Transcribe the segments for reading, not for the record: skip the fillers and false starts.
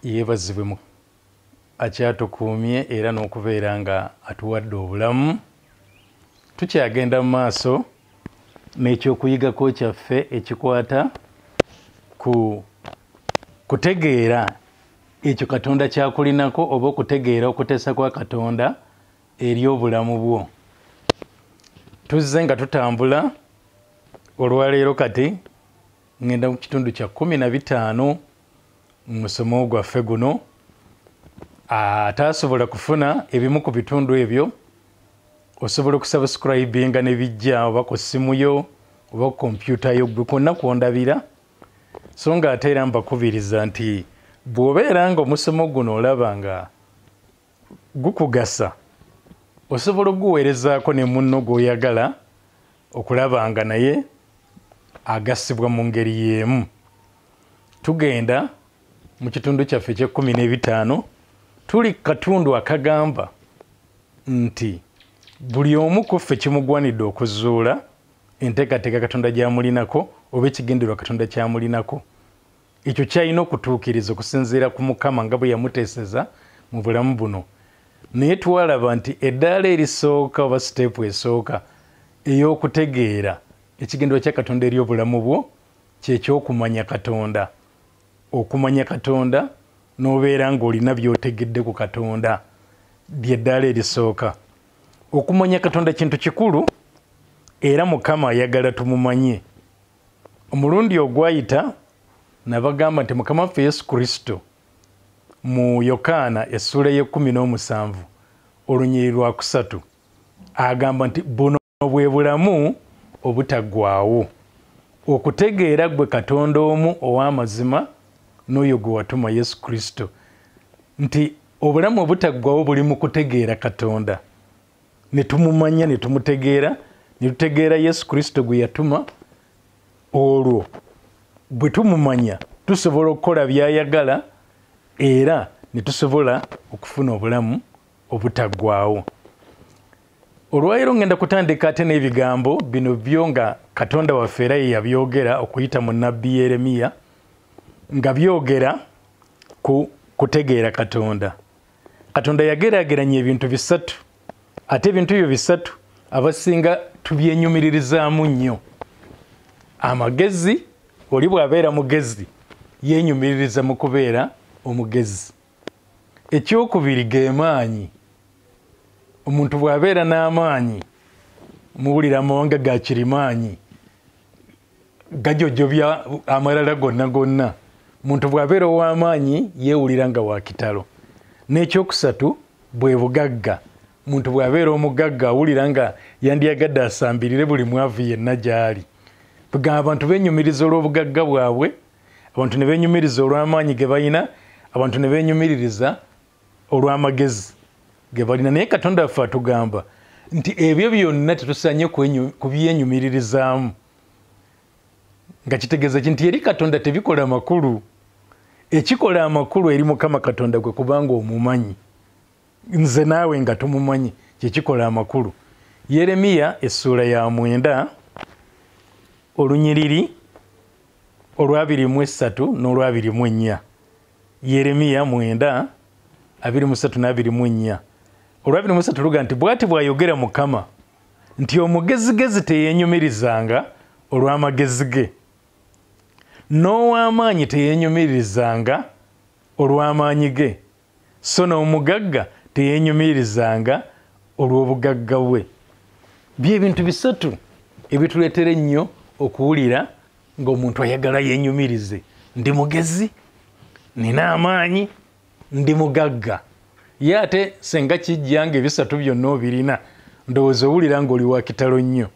yeebazibwe mu akyatukuumye era n'okubeera nga atuwadde obulamu. Tukyagenda mu maaso n'ekyokuyigako kyaffe ekikwata ku kutegeera ekyo Katonda kyakulinako oba okutegeera okuteesa kwa Katonda eri obulamu bwo. Tuzze nga tutambula olwaleero kati ngenda mu kitundu kya 15 mu musomo gwaffe guno. Ataasobola kufuna ebimu ku bitundu ebyo osobola okusubscribinga ne bijja oba ku ssimu yo oba ku kompyuta yo gwe kwonna kwondabira. So nga ate era mbakubiriza nti bw'obeera nga omusomo guno olaba nga gukugasa osobola okuguweerezaako ne munno gw'oyagala okulaba nga naye agasibwa mu ngeri y'emu. Tugenda mu kitundu kyaffe ekye15 tuli katundu akagamba nti buli omu ku ffe kimugwanidde okuzuula enteekateeka Katonda gy'amulinako oba ekigendererwa Katonda ky'amulinako. Ekyo kyalina okutuukiriza okusinziira ku Mukama nga bwe yamuteeseza mu bulamu buno. Naye twalaba nti eddaala erisooka oba siteepu esooka ey'okutegeera ekigendererwa kya Katonda eri obulamu bwo kyekyokumanya Katonda. Okumanya Katonda n'obeera ng'olina by'otegedde ku Katonda ly'eddaala erisooka. Okumanya Katonda kintu kikulu era Mukama ayagala tumumanye. Omulundi ogwayita nabagamba nti Mukama waffe Yesu Kristo mu Yokaana essula ye17 olunyiri lwa 3 agamba nti buno bwe bulamu obutaggwaawo, okutegeera gwe Katonda omu ow'amazima n'oyo gwe watuma Yesu Kristo. Nti obulamu obutaggwaawo buli mu kutegeera Katonda, ne tumumanya ne tumutegeera ne tutegeera Yesu Kristo gwe yatuma. Olwo bwe tumumanya tusobola okukola by'ayagala era ne tusobola okufuna obulamu obutaggwaawo. Olwaleero ngenda kutandika ate n'ebigambo bino byo nga Katonda waffe era ye yabyogera okuyita mu nnabbi Yeremiya, nga byogera ku kutegeera Katonda. Katonda yageraageranya ebintu bisatu, ate ebintu ebyo bisatu abasinga tubyenyumiririzaamu nnyo. Amagezi, oli bw'abeera mugezi yeenyumiririza mu kubeera omugezi. Ekyokubiri ge maanyi, omuntu bw'abeera n'amaanyi muwulira amawanga ga kirimaanyi gajojobya amalala gonna gonna. Muntu bw'abeera ow'amaanyi yeewulira nga wa kitalo. N'ekyokusatu bwe bugagga, muntu bw'abeera omugagga awulira nga yandyagadde asambirire buli mwavu yenna gy'ali. Tugamba abantu beenyumiriza olw'obugagga bwabwe, abantu ne beenyumiriza olw'amaanyi ge balina, abantu ne beenyumiririza olw'amagezi ge balina. Naye Katonda waffe atugamba nti ebyo byonna tetusaanye kubyenyumiririzaamu, nga kitegeeza nti eri Katonda tebikola makulu. Ekikola amakulu eri Mukama Katonda gwe kubanga omumanyi, nze naawe nga tumumanyi, kyekikola amakulu. Yeremiya essula ya 9 olunyiriri olwa23 n'olwa24. Yeremiya 9 23 n' 24. Olwa23 luga nti bw'ati bw'ayogera Mukama nti omugezigezi teyeenyumirizanga olw'amagezi ge, n'ow'amaanyi teyeenyumirizanga olw'amaanyi ge, so n'omugagga teyeenyumirizanga olw'obugagga bwe. By'ebintu bisatu ebituleetera ennyo okuwulira ng'omuntu ayagala yeenyumirize. Ndi mugezi, nina amaanyi, ndi mugagga. Ye ate senga kijja ng'ebisatu byonna obirina, ndowooza owulira ng'oli wa kitalo nnyo.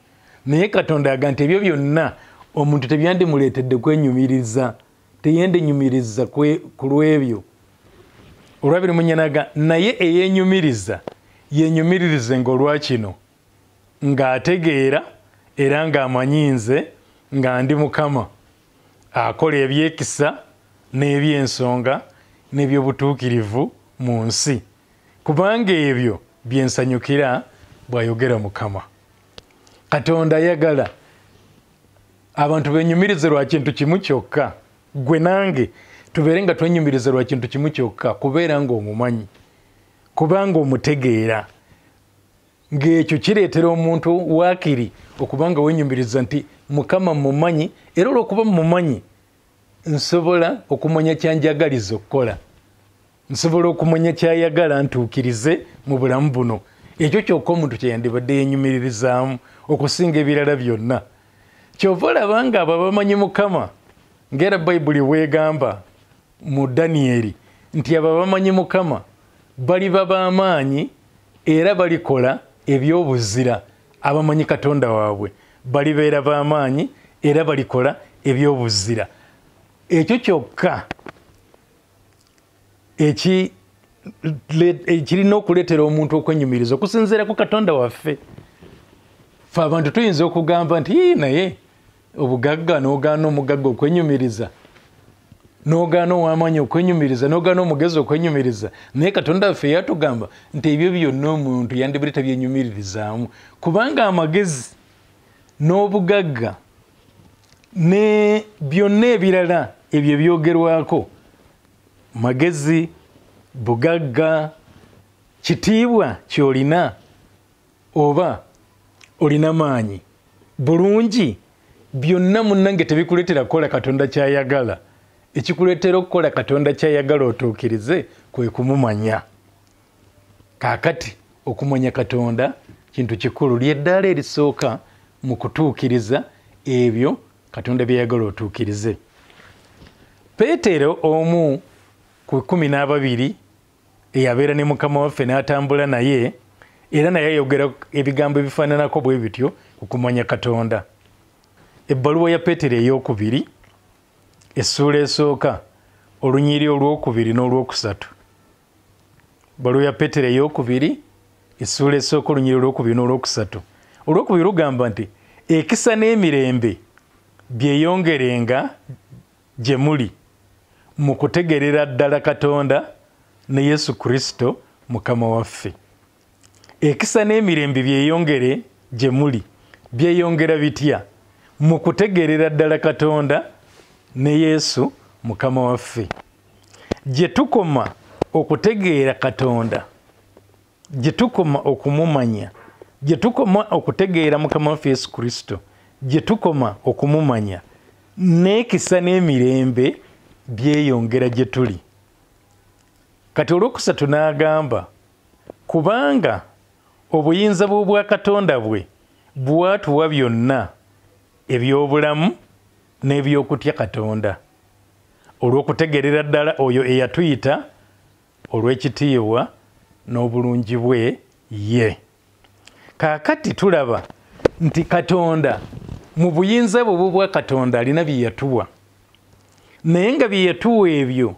Naye Katonda aga nti ebyo byonna omuntu tebyandimuleetedde kwenyumiriza, teyendenyumiriza ku lw'ebyo. Olwa24 naye eyeenyumiriza yeenyumiririze ng'olwa kino, ng'ategeera era ng'amanyi nze nga ndi Mukama, akola ebyekisa n'ebyensonga n'ebyobutuukirivu mu nsi, kubanga ebyo byensanyukira bw'ayogera Mukama. Katonda ayagala abantu beenyumirize lwa kintu kimu kyokka, gwe nange tubeere nga twenyumiriza lwa kintu kimu kyokka, kubeera ng'omumanyi, kubanga omutegeera, ng'ekyo kireetera omuntu waakiri okuba nga wenyumiriza nti Mukama mumanyi, era olw'okuba mumanyi nsobola okumanya kyanjagaliza okukola, nsobola okumanya kyayagala ntuukirize mu bulamu buno. Ekyo kyokka omuntu kye yandibadde yenyumirizaamu okusinga ebirala byonna. Kyova olaba nga abo abamanyi Mukama, ng'era Bayibuli bw'egamba mu Danyeri nti abo abamanyi Mukama baliba b'amaanyi era balikola ebyobuzira. Abamanyi Katonda waabwe balibeera b'amaanyi era balikola ebyobuzira. Ekyo kyokka ekirina okuleetera omuntu okwenyumiriza okusinziira ku Katonda waffe. Ffe abantu tuyinza okugamba nti naye obugagga n'ogaana omugagga okwenyumiriza, n'ogaana ow'amaanyi okwenyumiriza, n'ogaana omugezi okwenyumiriza. Naye Katonda waffe yatugamba nti ebyo byonna omuntu yandibadde tabyenyumirizaamu, kubanga amagezi n'obugagga ne byonna ebirala ebyo ebyogerwako, magezi, bugagga, kitiibwa ky'olina oba olina maanyi, bulungi, byonna munnange tebikuleetera kukola Katonda kyayagala. Ekikuleetera okukola Katonda kyayagala otuukirize kwe kumumanya. Kaakati okumanya Katonda kintu kikulu, ly'eddaala erisooka mu kutuukiriza ebyo Katonda bye yagala otuukirize. Peetero omu ku 12 eyabeera ne Mukama waffe n'atambula naye, era naye ayogera ebigambo ebifaananako bwe bityo ku kumanya Katonda. Ebbaluwa ya Peetero ey'okubiri, essuula esooka, olunyiri olw'okubiri n'olwokusatu. Ebbaluwa ya Peetero ey'okubiri, essuula esooka, olunyiri olw'okubiri n'olwokusatu. Olw'okubiri lugamba nti ekisa n'emirembe byeyongerenga gye muli mu kutegeerera ddala Katonda ne Yesu Kristo Mukama waffe. Ekisa n'emirembe byeyongere gye muli. Byeyongera bitya? Mu kutegeerera ddala Katonda ne Yesu Mukama waffe. Gye tukoma okutegeera Katonda, gye tukoma okumumanya, gye tukoma okutegeera Mukama waffe Yesu Kristo, gye tukoma okumumanya, n'ekisa n'emirembe byeyongera gye tuli. Kati olwokusatu n'agamba, kubanga obuyinza bw'obwa Katonda bwe bwatuwa byonna eby'obulamu n'eby'okutya Katonda, olw'okutegeerera ddala oyo eyatuyita olw'ekitiibwa n'obulungi bwe ye. Kaakati tulaba nti Katonda mu buyinza bwe bwa Katonda alina bye yatuwa, naye nga bye yatuwa ebyo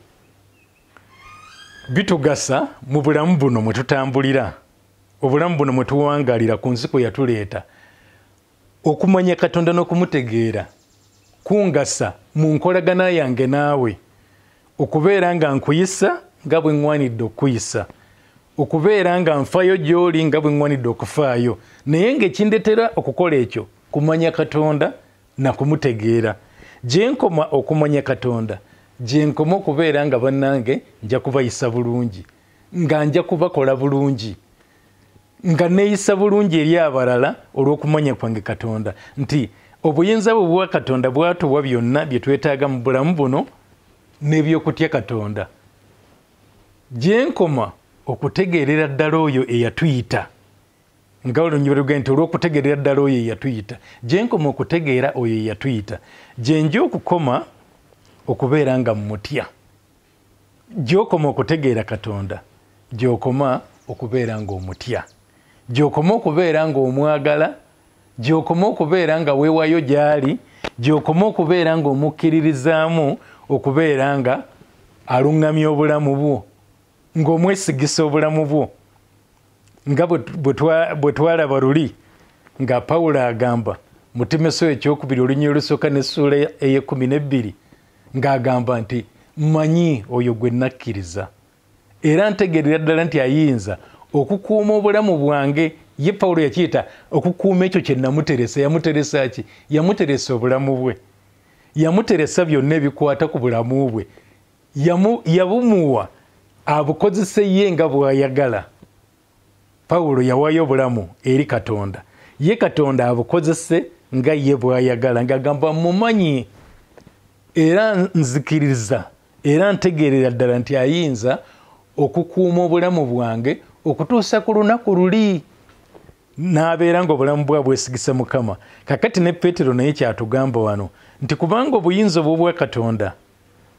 bitugasa mu bulamu buno mwe tutambulira, obulamu buno mwe tuwangalira ku nsi kwe yatuleeta. Okumanya Katonda n'okumutegeera kungasa mu nkolagana yange naawe, okubeera nga nkuyisa nga bwe ŋŋwanidde okuyisa, okubeera nga nfayo gy'oli nga bwe ŋŋwanidde okufaayo. Naye ng'ekindetera okukola ekyo kumanya Katonda na kumutegeera. Gye nkoma okumanya Katonda, gye nkoma okubeera nga bannange nja kubayisa bulungi, nga nja kubakola bulungi, nga neeyisa bulungi eri abalala olw'okumanya kwange Katonda. Nti obuyinza bwe bwa Katonda bwatuwa byonna bye twetaaga mu bulamu buno n'ebyokutya Katonda. Gye nkoma okutegeerera ddala oyo eyatuyita, nga olunyiba lugenda nti olw'okutegeerera ddala oyo eyatuyita, gye nkoma okutegeera oyo eyatuyita, gye nja okukoma okubeera nga mmutya. Gy'okoma okutegeera Katonda, gy'okoma okubeera ng'omutya, gy'okoma okubeera ng'omwagala, gy'okoma okubeera nga weewayo gy'ali, gy'okoma okubeera ng'omukkiririzaamu, okubeera nga aluŋŋamya obulamu bwo, ng'omwesigisa obulamu bwo. Nga bwe twalaba luli nga Pawulo agamba mu Timoseewo ekyokubiri olunyiri olusooka n'essuula ey'e12 ng'agamba nti mmanyi oyo gwe nakkiriza era ntegeerera ddala nti ayinza okukuuma obulamu bwange. Ye Pawulo yakiyita okukuuma ekyo kye namuteresa. Yamuteresa ki? Yamuteresa obulamu bwe, yamuteresa byonna ebikwata ku bulamu bwe. yabumuwa abukozese ye nga bw'ayagala. Pawulo yawaayo obulamu eri Katonda, ye Katonda abukozese nga ye bw'ayagala, ng'agamba mumanyi era nzikiriza era ntegeerera ddala nti ayinza okukuuma obulamu bwange okutuusa ku lunaku luli. N'abeera ng'obulamu bwa bwesigisa Mukama. Kakati ne Peetero naye kyatugamba wano nti kubanga obuyinza obw'obwa Katonda,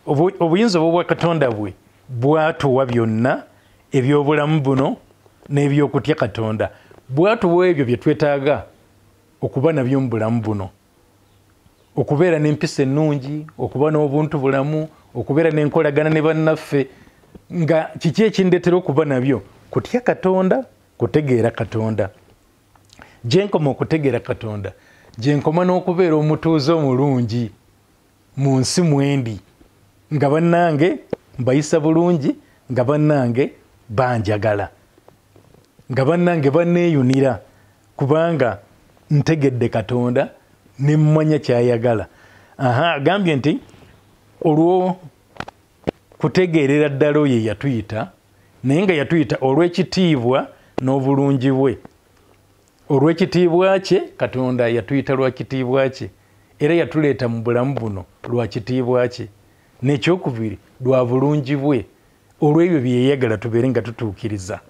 obuyinza obw'obwa Katonda bwe bwatuwa byonna eby'obulamu buno n'eby'okutya Katonda, bwatuwa ebyo bye twetaaga okuba nabyo mu bulamu buno, okubeera n'empisa ennungi, okuba n'obuntu bulamu, okubeera n'enkolagana ne bannaffe. Nga kiki ekindeetera okuba nabyo? Kutya Katonda, kutegeera Katonda. Gye nkoma okutegeera Katonda, gye nkoma n'okubeera omutuuze omulungi mu nsi mwendi, nga bannange mbayisa bulungi, nga bannange banjagala, nga bannange banneeyunira, kubanga ntegedde Katonda ne mmanya kyayagala. Agambye nti olwo kutegeerera ddala oyo yatuyita, naye nga yatuyita olw'ekitiibwa n'obulungi bwe. Olw'ekitiibwa kye, Katonda yatuyita lwa kitiibwa kye, era yatuleeta mu bulamu buno lwa kitiibwa kye. N'ekyokubiri lwa bulungi bwe, olw'ebyo bye yayagala tubeere nga tutuukiriza.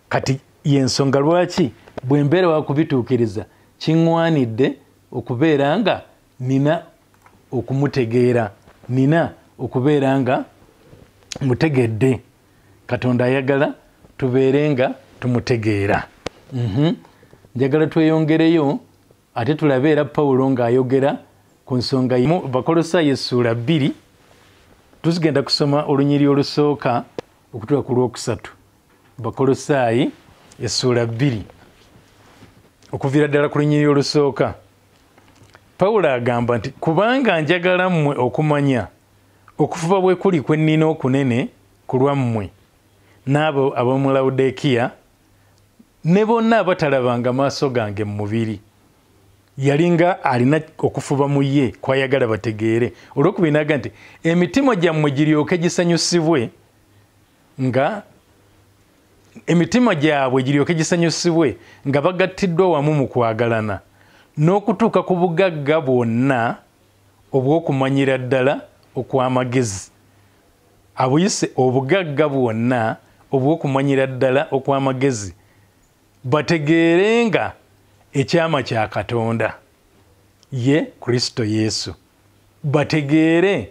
Kati y'ensonga lwaki bwe mbeera wa kubituukiriza kiŋŋwanidde okubeera nga nina okumutegeera, nina okubeera nga mutegedde. Katonda ayagala tubeere nga tumutegeera. Njagala tweyongereyo ate tulabe era Pawulo ng'ayogera ku nsonga mu Bakolosaayo essuula 2, tuzigenda kusoma olunyiri olusooka okutuuka ku lwokusatu. Bakolosaayi essuula 2 okuviira ddala ku lunyiri olusooka. Pawulo agamba nti kubanga njagala mmwe okumanya okufuba bwe kuli kwe nnina okunene ku lwammwe n'abo ab'omu Lawudekiya ne bonna abatalabanga maaso gange mu mubiri. Yalinga alina okufuba mu ye kwayagala bategeere. Olwokubiri n'agamba nti emitima gyammwe giryoke gisanyusibwe, nga emitima gyabwe giryoke gisanyusibwe nga bagattiddwa wamu mu kwagalana, n'okutuuka ku bugagga bwonna obw'okumanyira ddala okw'amagezi. Abuyise obugagga bwonna obw'okumanyira ddala okw'amagezi, bategeerenga ekyama kya Katonda ye Kristo Yesu. Bategeere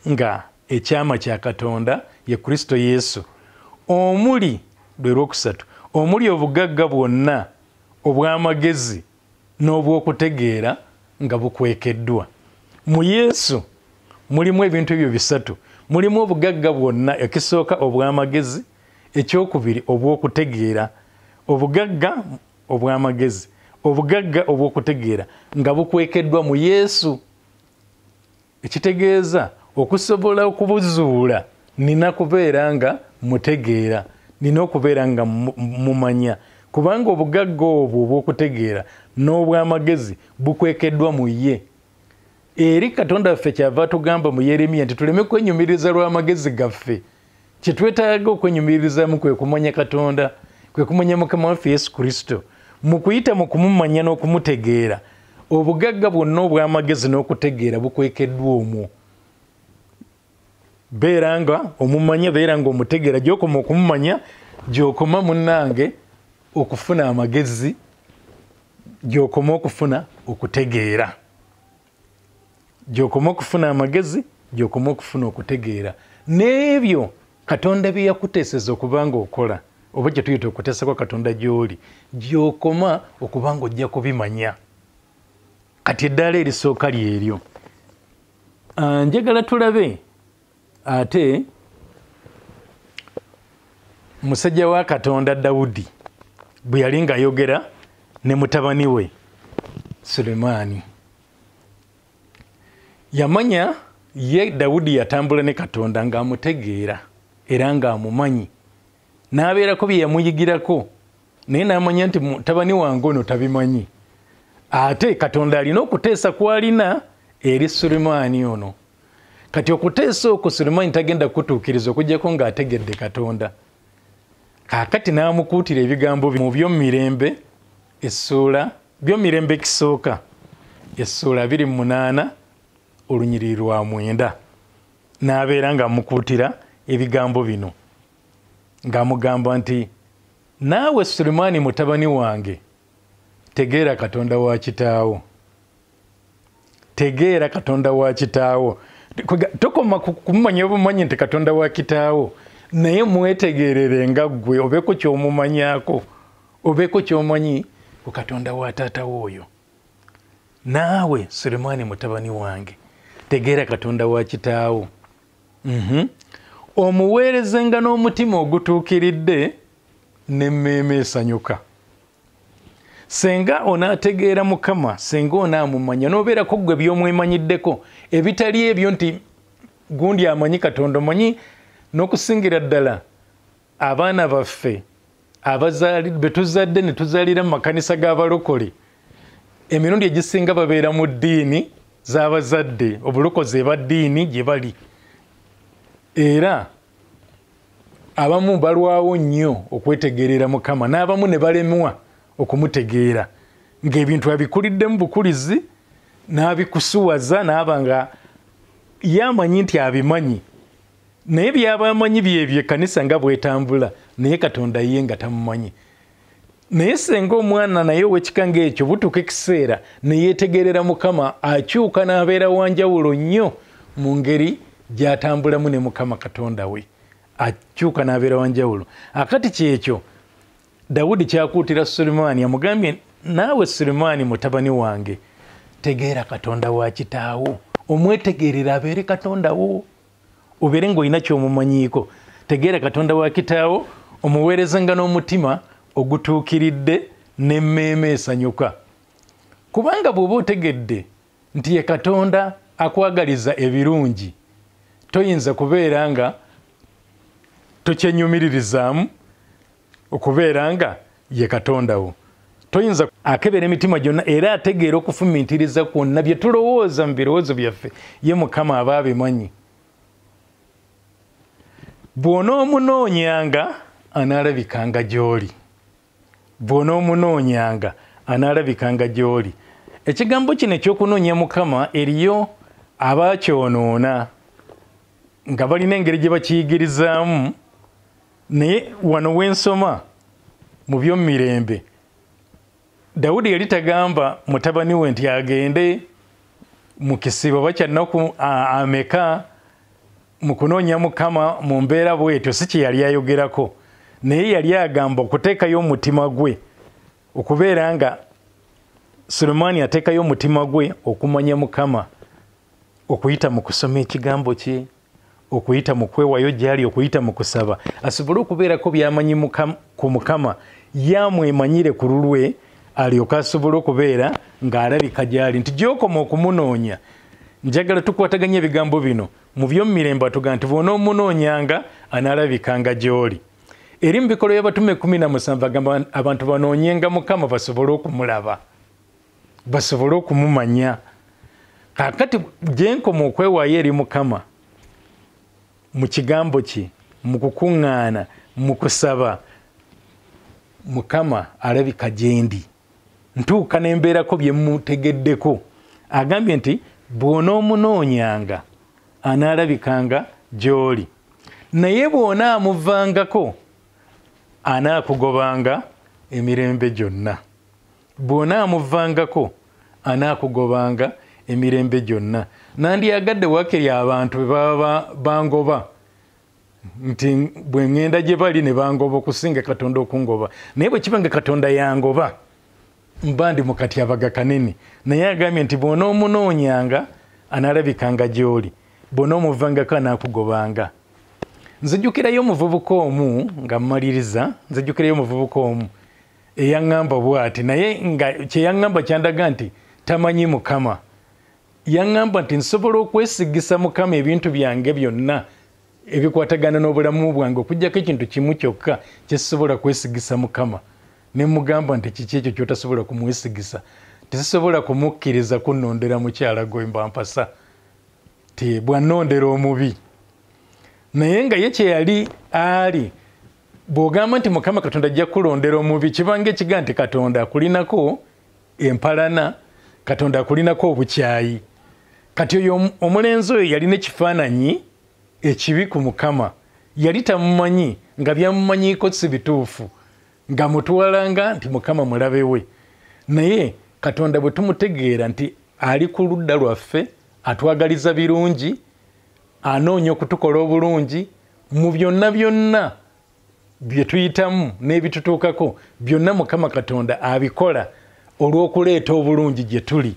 nga ekyama kya Katonda ye Kristo Yesu, omuli lwe lwokusatu, omuli obugagga bwonna obw'amagezi n'obw'okutegeera nga bukwekeddwa. Mu Yesu mulimu ebintu ebyo bisatu. Mulimu obugagga bwonna, ekisooka obw'amagezi, ekyokubiri obw'okutegeera, obugagga obw'amagezi, obugagga obw'okutegeera nga bukwekeddwa mu Yesu. Ekitegeeza okusobola okubuzuula nina kubeera nga mutegeera, nina okubeera nga mumanya, kubanga obugagga obwo obw'okutegeera n'obw'amagezi bukwekeddwa mu ye. Eri Katonda waffe kyava tugamba mu Yeremiya nti tuleme kwenyumiriza lw'amagezi gaffe. Kye twetaaga okwenyumiririzamu kwe kumanya Katonda, kwe kumanya Mukama waffe Yesu Kristo. Mu kuyita mu kumumanya n'okumutegeera, obugagga bwonna obw'amagezi n'okutegeera bukwekeddwa omwo. Beera nga omumanya, beera nga omutegeera. Gy'okoma okumumanya, gy'okoma munnange okufuna amagezi, gy'okoma okufuna okutegeera. Gy'okoma okufuna amagezi, gy'okoma okufuna okutegeera. N'ebyo Katonda bye yakuteeseza okuba nga okola, oba kye tuyita okuteesa kwa Katonda gy'oli, gy'okoma okuba nga ojja kubimanya. Kati eddala erisooka lyeryo. Njagala tulabe ate musajja wa Katonda Dawudi bwe yali ng'ayogera ne mutabani we Sulemaani. Yamanya ye Dawudi yatambula ne Katonda ng'amutegeera era ng'amumanyi, n'abeerako bye yamuyigirako, naye n'amanya nti mutabani wange ono tabimanyi. Ate Katonda alina okuteesa kw'alina eri Sulemaani ono. kati okuteesa okwo Sulemaani tagenda kutuukiriza okuggyako ng'ategedde Katonda. Kaakati n'amukuutira ebigambo mu Byomirembe Byomirembe ekisooka essuula 28 olunyiriri lwa 9 n'abeera ng'amukuutira ebigambo bino ng'amugamba nti naawe Sulemaani mutabani wange tegeera Katonda wa kitaawo. Tegeera Katonda wa kitaawo. Tokoma kumumanya obumanyi nti Katonda wa kitaawo, naye mwetegerere nga ggwe obeeko ky'omumanyaako, obeeko ky'omanyi ku Katonda wa taatawo oyo. Naawe Sulemaani mutabani wange tegeera Katonda wa kitaawo. Omuweerezenga n'omutima ogutuukiridde n'emmeeme esanyuka. Senga onaategeera Mukama, senga onaamumanya n'obeerako ggwe by'omwemanyiddeko ebitali ebyo nti gundi amanyi Katonda. Omanyi n'okusingira ddala abaana baffe be tuzadde ne tuzaalira mu makanisa g'abalokole, emirundi egisinga babeera mu ddiini z'abazadde, obulokozi eba ddiini gye bali. Era abamu balwawo nnyo okwetegerera Mukama, n'abamu ne balemwa okumutegeera ng'ebintu abikuliddemu bukulizi n'abikusuwaza n'aba nga yamanyi nti abimanyi, naye byaba amanyi byebyo ekkanisa nga bwetambula, naye Katonda ye nga tamumanyi. Naye senga omwana naye ow'ekika ng'ekyo butuuka ekiseera ne yeetegerera Mukama, akyuka n'abeera wanjawulo nnyo mu ngeri gy'atambulamu ne Mukama Katonda we, akyuka n'abeera wanjawulo. Akati kyekyo Dawudi kyakuutira Sulemaani, amugambye naawe Sulemaani mutabani wange tegeera Katonda wa kitaawo. Omwetegerera abeere Katonda wo, obeere ng'olina ky'omumanyiiko. Tegeera Katonda wa kitaawo, omuweerezenga n'omutima ogutuukiridde n'emmeeme esanyuka. Kubanga bw'oba otegedde nti ye Katonda akwagaliza ebirungi, toyinza kubeera nga tokyenyumiririzaamu okubeera nga ye Katonda wo. Toyinza akebera emitima gyonna era ategeera okufumiitiriza kwonna bye tulowooza mu birowoozo byaffe, ye Mukama aba abimanyi. Bw'onoomunoonyanga anaalabikanga gy'oli. Bw'onoomunoonyanga anaalabikanga gy'oli. Ekigambo kino ekyokunoonya Mukama eriyo abaakyonoona nga balina engeri gye bakiyigirizaamu, naye wano wensoma mu Byomirembe, Dawudi yali tagamba mutabani we nti agende mu kisibo bakyannaku ameka mu kunoonya Mukama mu mbeera bwetyo, si kye yali ayogerako, naye yali agamba okuteekayo omutima gwe, okubeera nga Sulemaani ateekayo omutima gwe okumanya Mukama, okuyita mu kusoma ekigambo kye, okuyita mu kwewayo gy'ali, okuyita mu kusaba, asobole okubeerako by'amanyi ku Mukama, yamwemanyire ku lulwe, alyoka asobole okubeera ng'alabika gy'ali, nti gy'okoma okumunoonya. Njagala tukwataganya ebigambo bino mu Byomirembe atugamba nti bw'onoomunoonyanga anaalabikanga gy'oli. Eri mu bikolwa by'Abatume 17 agamba abantu banoonyenga Mukama basobole okumulaba, basobole okumumanya. Kaakati gye nkoma okwewaayo eri Mukama mu kigambo kye, mu kukuŋŋaana, mu kusaba, Mukama alabika gye ndi. Ntuuka n'embeerako bye mutegeddeko. Agambye nti bw'onoomunoonyanga anaalabikanga gy'oli, naye bw'onaamuvangako anaakugobanga emirembe gyonna. Bw'onaamuvangako anaakugobanga emirembe gyonna. Nandyagadde wakiri abantu bwe baba bangoba nti bwe ŋŋenda gye bali ne bangoba okusinga Katonda okungoba, naye bwe kiba nga Katonda yangoba mba ndi mu katyabaga kanene. Naye agambye nti bw'onoomunoonyanga anaalabikanga gy'oli, bw'onoomuvangako anaakugobanga. Nzijjukirayo omuvubuka omu nga mmaliriza, nzijjukirayo omuvubuka omu eyaŋŋamba bw'ati, naye nga kye yaŋŋamba kyandaga nti tamanyi Mukama. Yaŋŋamba nti nsobola okwesigisa Mukama ebintu byange byonna ebikwatagana n'obulamu bwange okuggyako ekintu kimu kyokka kye sisobola kwesigisa Mukama. Ne mugamba nti kiki ekyo ky'otasobola kumwesigisa? Tesisobola kumukkiriza kunnondera mukyala gwe mba mpasa. ti bwanondera omubi naye nga ye kyeyali ali bw'ogamba nti Mukama Katonda ajja kulondera omubi kibanga ekiga nti Katonda akulinako empalana, Katonda akulinako obukyayi. Kati oyo omulenzi oyo yalina ekifaananyi ekibi ku Mukama, yali tamumanyi nga byamumanyiiko si bituufu, nga mutwalanga nti Mukama mulabe we. Naye Katonda bwe tumutegeera nti ali ku ludda lwaffe, atwagaliza birungi, anoonya okutukola obulungi mu byonna byonna bye tuyitamu n'ebitutuukako, byonna Mukama Katonda abikola olw'okuleeta obulungi gye tuli.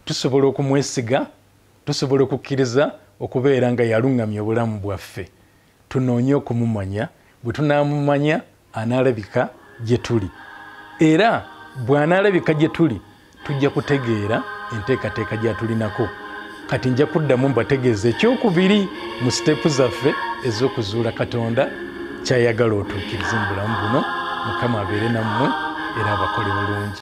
Tusobola okumwesiga, tusobola okukkiriza okubeera nga yaluŋŋamya obulamu bwaffe. Tunoonye okumumanya, bwe tunaamumanya anaalabika gye tuli. Era bw'anaalabika gye tuli, tujja kutegeera enteekateeka gy'atulinako. Kati nja kuddamu mbategeeza ekyokubiri mu siteepu zaffe ez'okuzuula Katonda ky'ayagala otuukirize mu bulamu buno. Mukama abeere nammwe era abakole bulungi.